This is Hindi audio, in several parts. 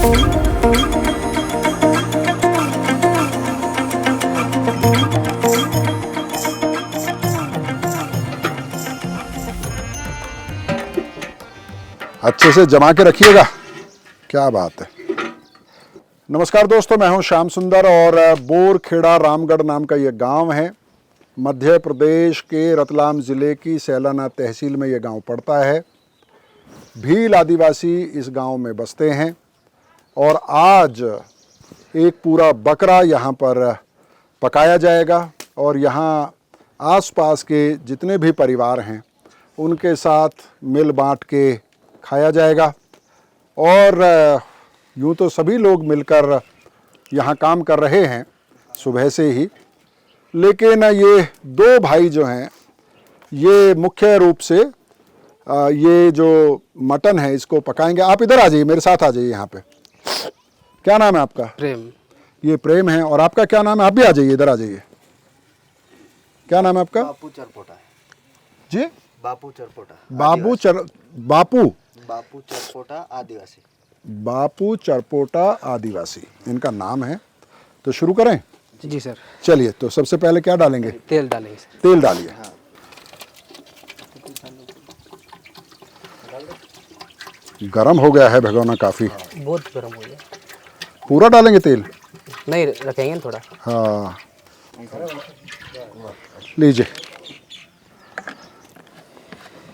अच्छे से जमा के रखिएगा। क्या बात है। नमस्कार दोस्तों, मैं हूं श्याम सुंदर और बोरखेड़ा रामगढ़ नाम का ये गांव है। मध्य प्रदेश के रतलाम ज़िले की सैलाना तहसील में ये गांव पड़ता है। भील आदिवासी इस गांव में बसते हैं और आज एक पूरा बकरा यहाँ पर पकाया जाएगा और यहाँ आसपास के जितने भी परिवार हैं उनके साथ मिल बांट के खाया जाएगा। और यूँ तो सभी लोग मिलकर यहाँ काम कर रहे हैं सुबह से ही, लेकिन ये दो भाई जो हैं ये मुख्य रूप से ये जो मटन है इसको पकाएंगे। आप इधर आ जाइए, मेरे साथ आ जाइए यहाँ पे। क्या नाम है आपका? प्रेम। ये प्रेम है। और आपका क्या नाम है? आप भी आ जाइए, इधर आ जाइए। क्या नाम है आपका? बापू चरपोटा जी? बापू चरपोटा। बापू चरपोटा आदिवासी। बापू चरपोटा आदिवासी इनका नाम है। तो शुरू करें? जी सर। चलिए, तो सबसे पहले क्या डालेंगे? तेल डालेंगे सर। तेल डालिए। हाँ। गरम हो गया है भगोना काफ़ी। बहुत गर्म हो गया। पूरा डालेंगे तेल? नहीं, रखेंगे ना थोड़ा। हाँ, लीजिए।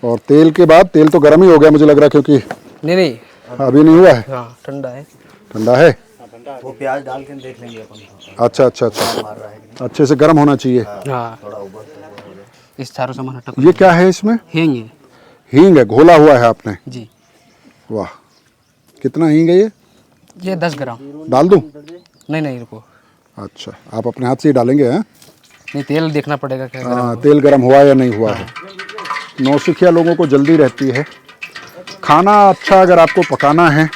और तेल के बाद, तेल तो गर्म ही हो गया मुझे लग रहा है, क्योंकि नहीं अभी नहीं हुआ है। हाँ, ठंडा है। ठंडा है? वो प्याज डाल के देख लेंगे अपन। अच्छा अच्छा अच्छा, अच्छे से गर्म होना चाहिए। हाँ, थोड़ा उबल इस चारों सामान हटा। ये क्या है इसमें? हींग है। हींग है, घोला हुआ है आपने? जी। वाह, कितना हींग है ये 10 ग्राम डाल दूं? नहीं रुको। अच्छा, आप अपने हाथ से ही डालेंगे? हैं? नहीं, तेल देखना पड़ेगा क्या। हाँ, तेल गर्म हुआ या नहीं हुआ है। नौसिखिया लोगों को जल्दी रहती है। खाना अच्छा अगर आपको पकाना है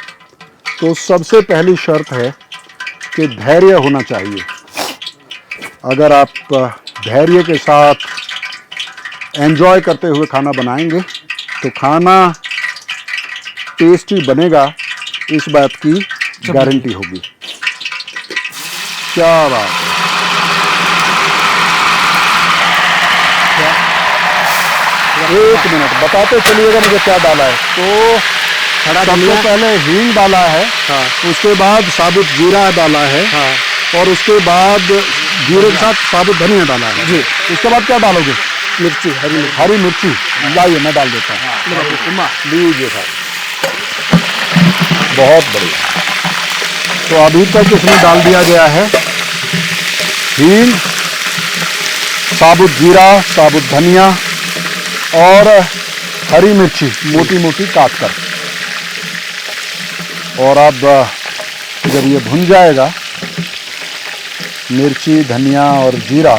तो सबसे पहली शर्त है कि धैर्य होना चाहिए। अगर आप धैर्य के साथ एंजॉय करते हुए खाना बनाएंगे तो खाना टेस्टी बनेगा, इस बात की गारंटी होगी। क्या बात है। एक मिनट बताते चलिएगा मुझे क्या डाला है। तो सबसे पहले हींग डाला है। हाँ। उसके बाद साबुत जीरा डाला है। हाँ। और उसके बाद जीरे के साथ साबुत धनिया डाला है। जी। उसके बाद क्या डालोगे? मिर्ची, हरी मिर्ची। लाइए, मैं डाल देता हूँ। लीजिए साहब, बहुत बढ़िया। तो अभी तक इसमें डाल दिया गया है हींग, साबुत जीरा, साबुत धनिया और हरी मिर्ची मोटी मोटी काट कर। और अब जब ये भुन जाएगा मिर्ची, धनिया और जीरा,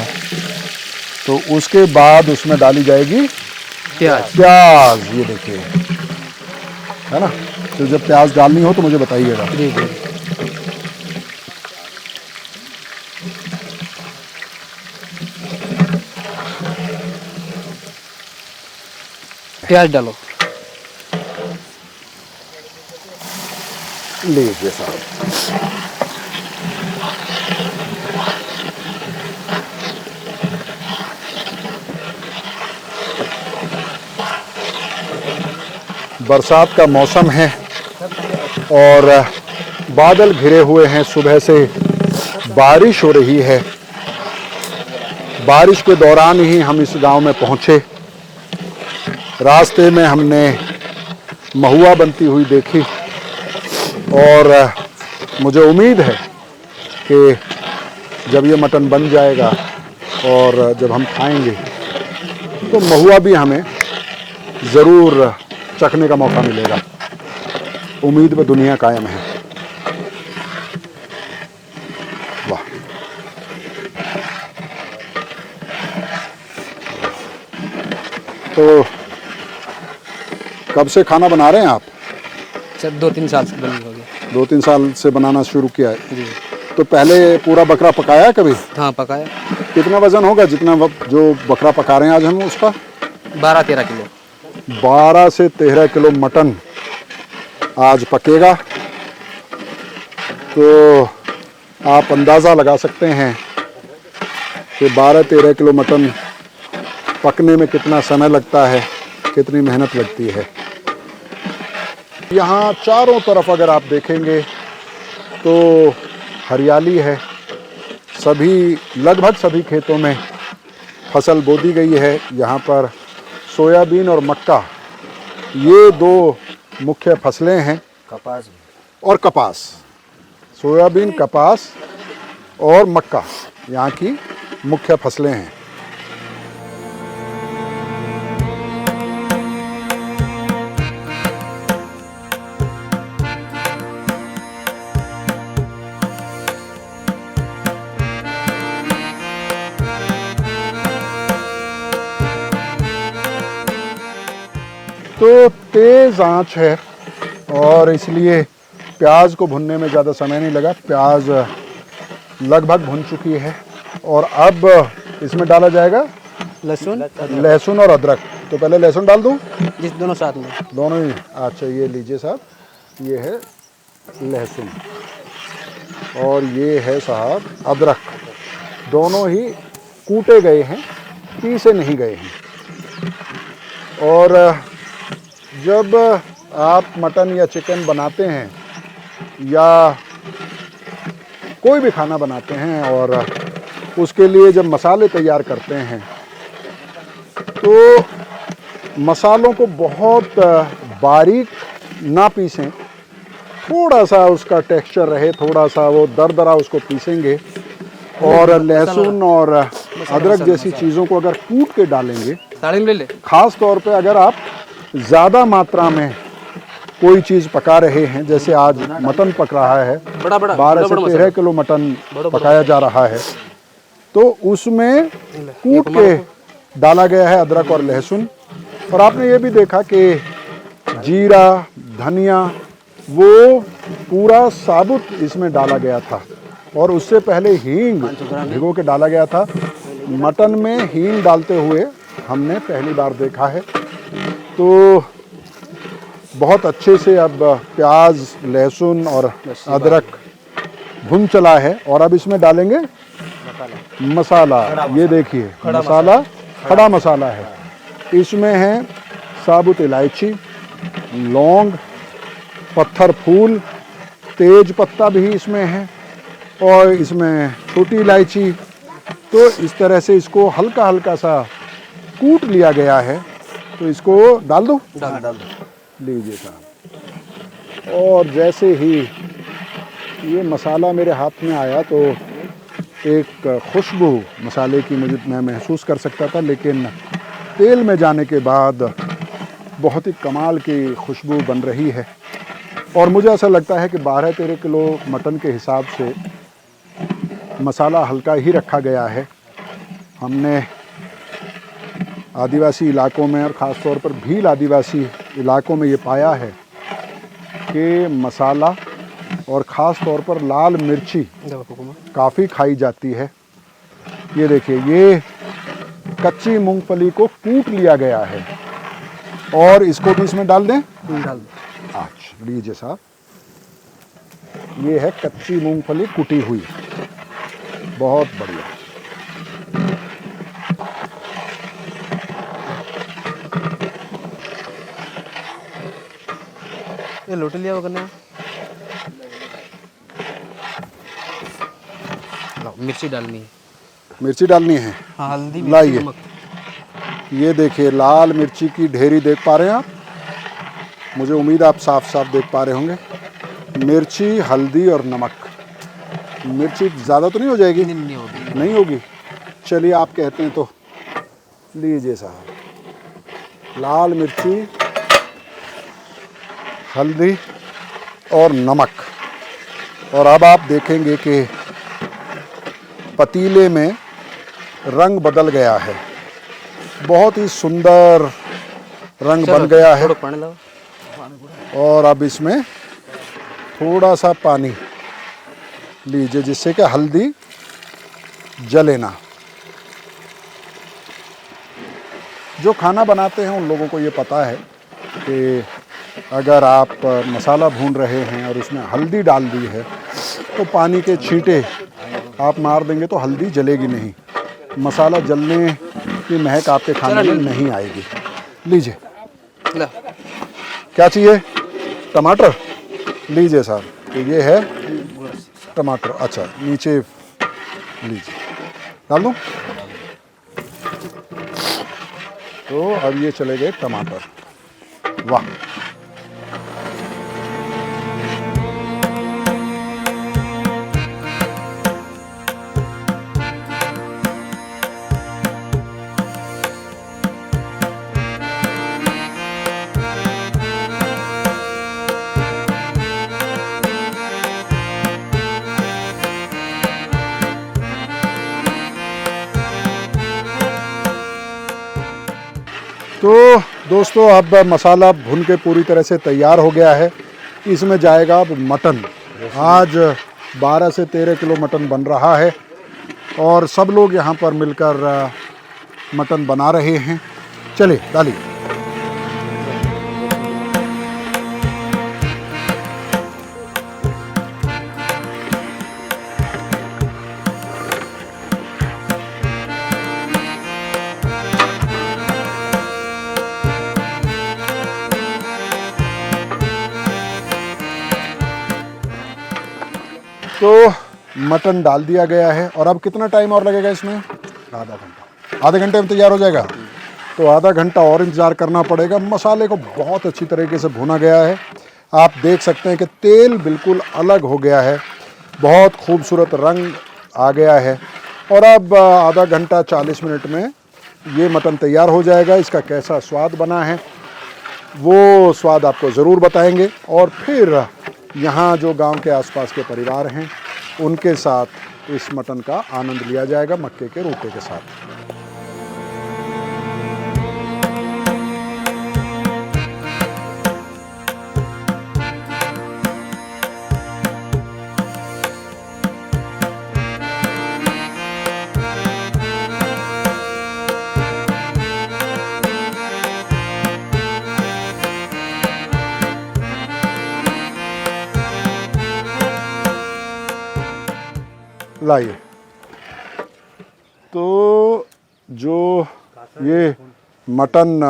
तो उसके बाद उसमें डाली जाएगी प्याज। ये देखिए, है ना? तो जब प्याज डालनी हो तो मुझे बताइएगा। जी जी। प्याज डालो। लीजिए साहब। बरसात का मौसम है और बादल घिरे हुए हैं। सुबह से बारिश हो रही है। बारिश के दौरान ही हम इस गांव में पहुंचे। रास्ते में हमने महुआ बनती हुई देखी और मुझे उम्मीद है कि जब ये मटन बन जाएगा और जब हम खाएंगे तो महुआ भी हमें ज़रूर चखने का मौका मिलेगा। उम्मीद में दुनिया कायम है। वाह, तो कब से खाना बना रहे हैं आप? सर 2-3 साल से बनी होगी। 2-3 साल से बनाना शुरू किया है। जी। तो पहले पूरा बकरा पकाया है कभी? हाँ, पकाया। कितना वजन होगा जितना जो बकरा पका रहे हैं आज हम उसका? 12-13 किलो। 12 से 13 किलो मटन आज पकेगा। तो आप अंदाज़ा लगा सकते हैं कि 12-13 किलो मटन पकने में कितना समय लगता है, कितनी मेहनत लगती है। यहाँ चारों तरफ अगर आप देखेंगे तो हरियाली है। लगभग सभी खेतों में फसल बो दी गई है। यहाँ पर सोयाबीन और मक्का, ये दो मुख्य फसलें हैं, कपास भी। और कपास। सोयाबीन, कपास और मक्का यहाँ की मुख्य फसलें हैं। तो तेज़ आंच है और इसलिए प्याज को भुनने में ज़्यादा समय नहीं लगा। प्याज लगभग भुन चुकी है और अब इसमें डाला जाएगा लहसुन और अदरक। तो पहले लहसुन डाल दूं? जिस दोनों साथ में। दोनों ही? अच्छा, ये लीजिए साहब, ये है लहसुन और ये है साहब अदरक। दोनों ही कूटे गए हैं, पीसे नहीं गए हैं। और जब आप मटन या चिकन बनाते हैं या कोई भी खाना बनाते हैं और उसके लिए जब मसाले तैयार करते हैं तो मसालों को बहुत बारीक ना पीसें, थोड़ा सा उसका टेक्सचर रहे, थोड़ा सा वो दरदरा उसको पीसेंगे। और लहसुन और अदरक जैसी चीज़ों को अगर कूट के डालेंगे, ख़ास तौर पे अगर आप ज़्यादा मात्रा में कोई चीज़ पका रहे हैं, जैसे आज मटन पक रहा है, 12 से 13 किलो मटन पकाया जा रहा है, तो उसमें कूट के डाला गया है अदरक और लहसुन। और आपने ये भी देखा कि जीरा, धनिया वो पूरा साबुत इसमें डाला गया था और उससे पहले हींग भिगो के डाला गया था। मटन में हींग डालते हुए हमने पहली बार देखा है। तो बहुत अच्छे से अब प्याज, लहसुन और अदरक भुन चला है और अब इसमें डालेंगे मसाला। ये देखिए, मसाला खड़ा मसाला है। इसमें है साबुत इलायची, लौंग, पत्थर फूल, तेज पत्ता भी इसमें है और इसमें छोटी इलायची। तो इस तरह से इसको हल्का हल्का सा कूट लिया गया है। तो इसको डाल दो, डाल दो। लीजिए साहब। और जैसे ही ये मसाला मेरे हाथ में आया तो एक खुशबू मसाले की मैं महसूस कर सकता था, लेकिन तेल में जाने के बाद बहुत ही कमाल की खुशबू बन रही है। और मुझे ऐसा लगता है कि 12-13 किलो मटन के हिसाब से मसाला हल्का ही रखा गया है। हमने आदिवासी इलाकों में और ख़ास तौर पर भील आदिवासी इलाकों में ये पाया है कि मसाला और ख़ास तौर पर लाल मिर्ची काफ़ी खाई जाती है। ये देखिए, ये कच्ची मूंगफली को कूट लिया गया है और इसको भी इसमें डाल दें। डाल दो। अच्छा, लीजिए साहब, ये है कच्ची मूंगफली कुटी हुई। बहुत बढ़िया। ये लोटे लिया वो करना। मिर्ची डालनी है। मिर्ची डालनी है। हाँ, हल्दी, लाइए। नमक। ये देखिए, लाल मिर्ची की ढेरी देख पा रहे हैं आप? मुझे उम्मीद आप साफ साफ देख पा रहे होंगे। मिर्ची, हल्दी और नमक। मिर्ची ज़्यादा तो नहीं हो जाएगी? नहीं होगी। नहीं होगी। चलिए, आप कहते हैं तो लीजिए साहब। लाल मिर्ची, हल्दी और नमक। और अब आप देखेंगे कि पतीले में रंग बदल गया है। बहुत ही सुंदर रंग बन गया है। और अब इसमें थोड़ा सा पानी लीजिए, जिससे कि हल्दी जले ना। जो खाना बनाते हैं उन लोगों को ये पता है कि अगर आप मसाला भून रहे हैं और उसमें हल्दी डाल दी है तो पानी के छींटे आप मार देंगे तो हल्दी जलेगी नहीं, मसाला जलने की महक आपके खाने में नहीं आएगी। लीजिए, ला क्या चाहिए? टमाटर लीजिए साहब, तो ये है टमाटर। अच्छा, नीचे लीजिए, डाल दूँ? तो अब ये चले गए टमाटर। वाह, तो दोस्तों अब मसाला भुन के पूरी तरह से तैयार हो गया है। इसमें जाएगा अब मटन। आज 12 से 13 किलो मटन बन रहा है और सब लोग यहाँ पर मिलकर मटन बना रहे हैं। चलिए डालिए। तो मटन डाल दिया गया है और अब कितना टाइम और लगेगा इसमें? आधा घंटा। आधे घंटे में तैयार हो जाएगा। तो आधा घंटा और इंतज़ार करना पड़ेगा। मसाले को बहुत अच्छी तरीके से भुना गया है। आप देख सकते हैं कि तेल बिल्कुल अलग हो गया है, बहुत खूबसूरत रंग आ गया है। और अब आधा घंटा 40 मिनट में ये मटन तैयार हो जाएगा। इसका कैसा स्वाद बना है वो स्वाद आपको ज़रूर बताएंगे और फिर यहाँ जो गांव के आसपास के परिवार हैं उनके साथ इस मटन का आनंद लिया जाएगा मक्के के रोटे के साथ। लाइए, तो जो ये मटन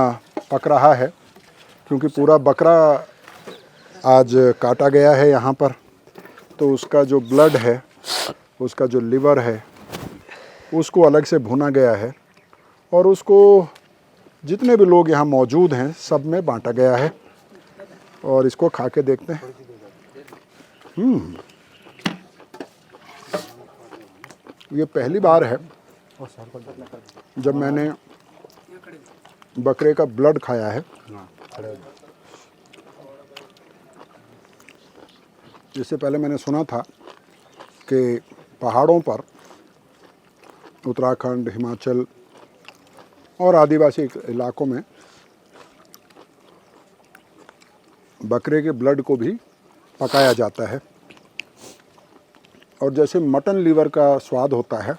पक रहा है, क्योंकि पूरा बकरा आज काटा गया है यहाँ पर, तो उसका जो ब्लड है, उसका जो लिवर है, उसको अलग से भुना गया है और उसको जितने भी लोग यहाँ मौजूद हैं सब में बांटा गया है। और इसको खा के देखते हैं। ये पहली बार है जब मैंने बकरे का ब्लड खाया है। इससे पहले मैंने सुना था कि पहाड़ों पर उत्तराखंड, हिमाचल और आदिवासी इलाकों में बकरे के ब्लड को भी पकाया जाता है और जैसे मटन लीवर का स्वाद होता है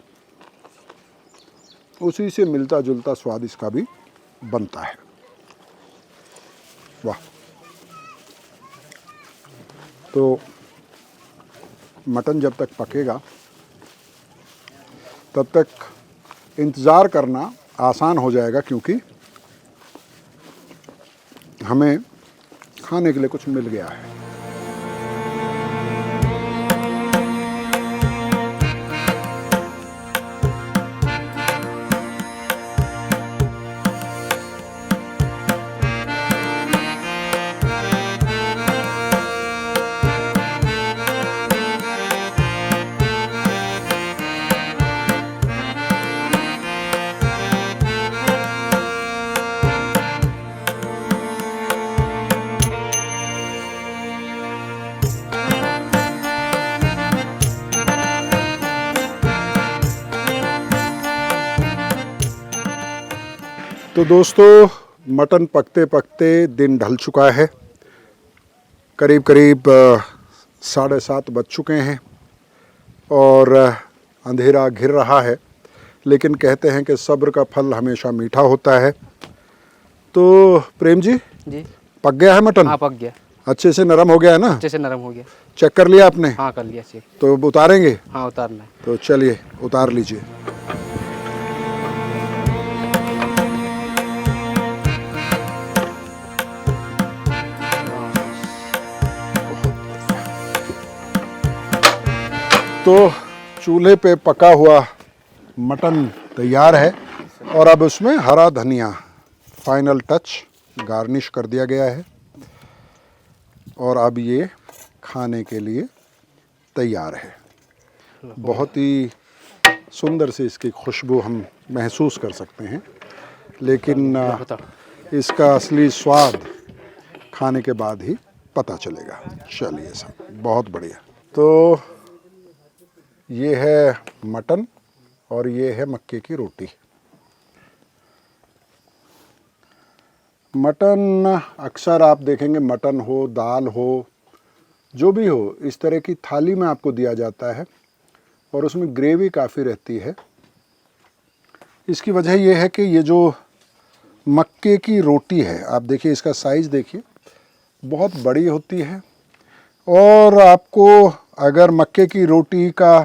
उसी से मिलता जुलता स्वाद इसका भी बनता है। वाह। तो मटन जब तक पकेगा तब तक इंतज़ार करना आसान हो जाएगा, क्योंकि हमें खाने के लिए कुछ मिल गया है। तो दोस्तों मटन पकते पकते दिन ढल चुका है। करीब करीब 7:30 बज चुके हैं और अंधेरा घिर रहा है, लेकिन कहते हैं कि सब्र का फल हमेशा मीठा होता है। तो प्रेम जी जी पक गया है मटन? हाँ पक गया। अच्छे से नरम हो गया है ना? अच्छे से नरम हो गया। चेक कर लिया आपने? हाँ कर लिया चेक। तो अब उतारेंगे? हाँ उतारना है। तो चलिए उतार लीजिए। तो चूल्हे पे पका हुआ मटन तैयार है और अब उसमें हरा धनिया फाइनल टच गार्निश कर दिया गया है और अब ये खाने के लिए तैयार है। बहुत ही सुंदर से इसकी खुशबू हम महसूस कर सकते हैं, लेकिन इसका असली स्वाद खाने के बाद ही पता चलेगा। चलिए साहब, बहुत बढ़िया। तो ये है मटन और ये है मक्के की रोटी। मटन अक्सर आप देखेंगे, मटन हो, दाल हो, जो भी हो, इस तरह की थाली में आपको दिया जाता है और उसमें ग्रेवी काफ़ी रहती है। इसकी वजह यह है कि ये जो मक्के की रोटी है, आप देखिए इसका साइज़ देखिए, बहुत बड़ी होती है और आपको अगर मक्के की रोटी का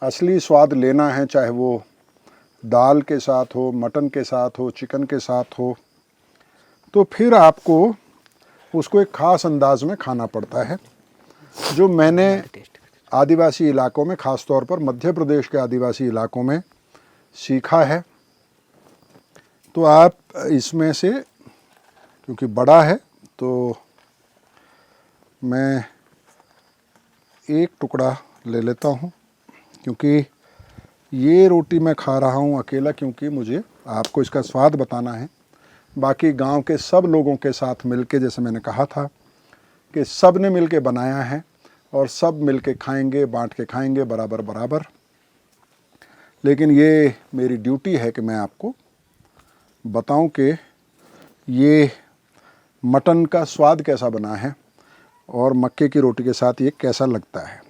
असली स्वाद लेना है, चाहे वो दाल के साथ हो, मटन के साथ हो, चिकन के साथ हो, तो फिर आपको उसको एक ख़ास अंदाज में खाना पड़ता है, जो मैंने आदिवासी इलाकों में, ख़ास तौर पर मध्य प्रदेश के आदिवासी इलाकों में सीखा है। तो आप इसमें से, क्योंकि बड़ा है तो मैं एक टुकड़ा ले लेता हूँ, क्योंकि ये रोटी मैं खा रहा हूँ अकेला, क्योंकि मुझे आपको इसका स्वाद बताना है। बाकी गांव के सब लोगों के साथ मिलके, जैसे मैंने कहा था कि सब ने मिलके बनाया है और सब मिलके खाएंगे, बांट के खाएंगे बराबर बराबर। लेकिन ये मेरी ड्यूटी है कि मैं आपको बताऊं कि ये मटन का स्वाद कैसा बना है और मक्के की रोटी के साथ ये कैसा लगता है।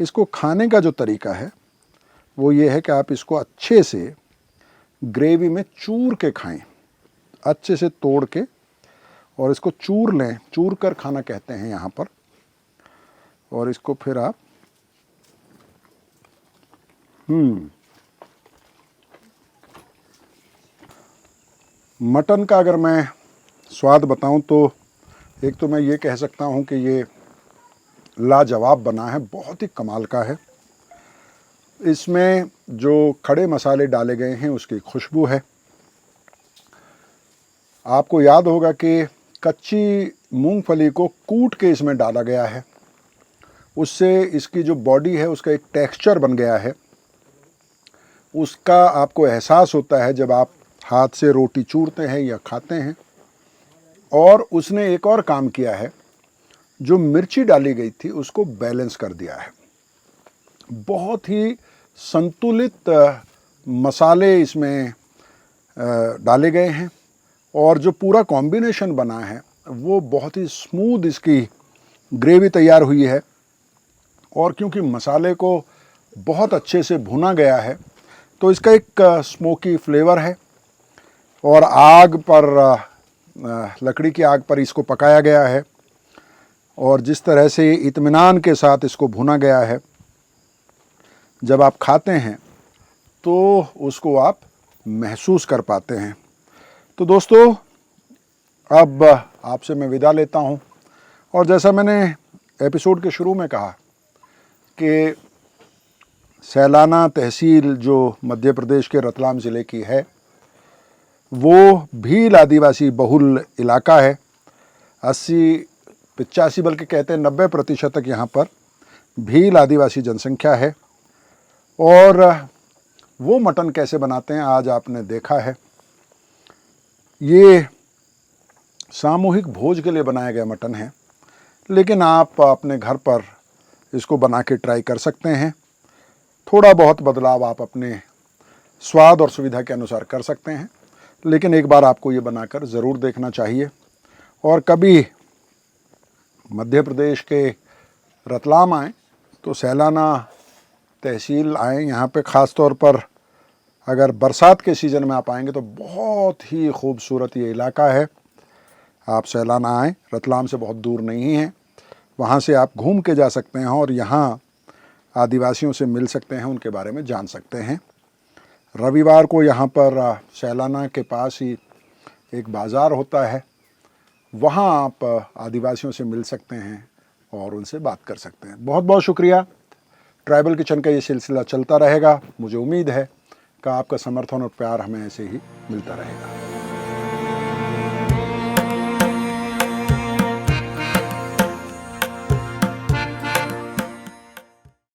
इसको खाने का जो तरीका है वो ये है कि आप इसको अच्छे से ग्रेवी में चूर के खाएं, अच्छे से तोड़ के, और इसको चूर लें, चूर कर खाना कहते हैं यहाँ पर। और इसको फिर आप मटन का अगर मैं स्वाद बताऊं तो एक तो मैं ये कह सकता हूं कि ये लाजवाब बना है, बहुत ही कमाल का है। इसमें जो खड़े मसाले डाले गए हैं उसकी खुशबू है। आपको याद होगा कि कच्ची मूंगफली को कूट के इसमें डाला गया है, उससे इसकी जो बॉडी है उसका एक टेक्सचर बन गया है। उसका आपको एहसास होता है जब आप हाथ से रोटी चूरते हैं या खाते हैं। और उसने एक और काम किया है, जो मिर्ची डाली गई थी उसको बैलेंस कर दिया है। बहुत ही संतुलित मसाले इसमें डाले गए हैं और जो पूरा कॉम्बिनेशन बना है वो बहुत ही स्मूथ इसकी ग्रेवी तैयार हुई है। और क्योंकि मसाले को बहुत अच्छे से भुना गया है तो इसका एक स्मोकी फ्लेवर है और आग पर, लकड़ी की आग पर इसको पकाया गया है और जिस तरह से इत्मीनान के साथ इसको भुना गया है, जब आप खाते हैं तो उसको आप महसूस कर पाते हैं। तो दोस्तों, अब आपसे मैं विदा लेता हूं और जैसा मैंने एपिसोड के शुरू में कहा कि सैलाना तहसील जो मध्य प्रदेश के रतलाम ज़िले की है वो भील आदिवासी बहुल इलाका है। 80-85 बल्कि कहते हैं 90% तक यहाँ पर भील आदिवासी जनसंख्या है। और वो मटन कैसे बनाते हैं आज आपने देखा है। ये सामूहिक भोज के लिए बनाया गया मटन है, लेकिन आप अपने घर पर इसको बना के ट्राई कर सकते हैं। थोड़ा बहुत बदलाव आप अपने स्वाद और सुविधा के अनुसार कर सकते हैं, लेकिन एक बार आपको ये बनाकर ज़रूर देखना चाहिए। और कभी मध्य प्रदेश के रतलाम आएँ तो सैलाना तहसील आएँ। यहाँ पे ख़ास तौर पर अगर बरसात के सीज़न में आप आएंगे तो बहुत ही खूबसूरत ये इलाका है। आप सैलाना आएँ, रतलाम से बहुत दूर नहीं है, वहाँ से आप घूम के जा सकते हैं और यहाँ आदिवासियों से मिल सकते हैं, उनके बारे में जान सकते हैं। रविवार को यहाँ पर सैलाना के पास ही एक बाज़ार होता है, वहाँ आप आदिवासियों से मिल सकते हैं और उनसे बात कर सकते हैं। बहुत बहुत शुक्रिया। ट्राइबल किचन का ये सिलसिला चलता रहेगा। मुझे उम्मीद है कि आपका समर्थन और प्यार हमें ऐसे ही मिलता रहेगा।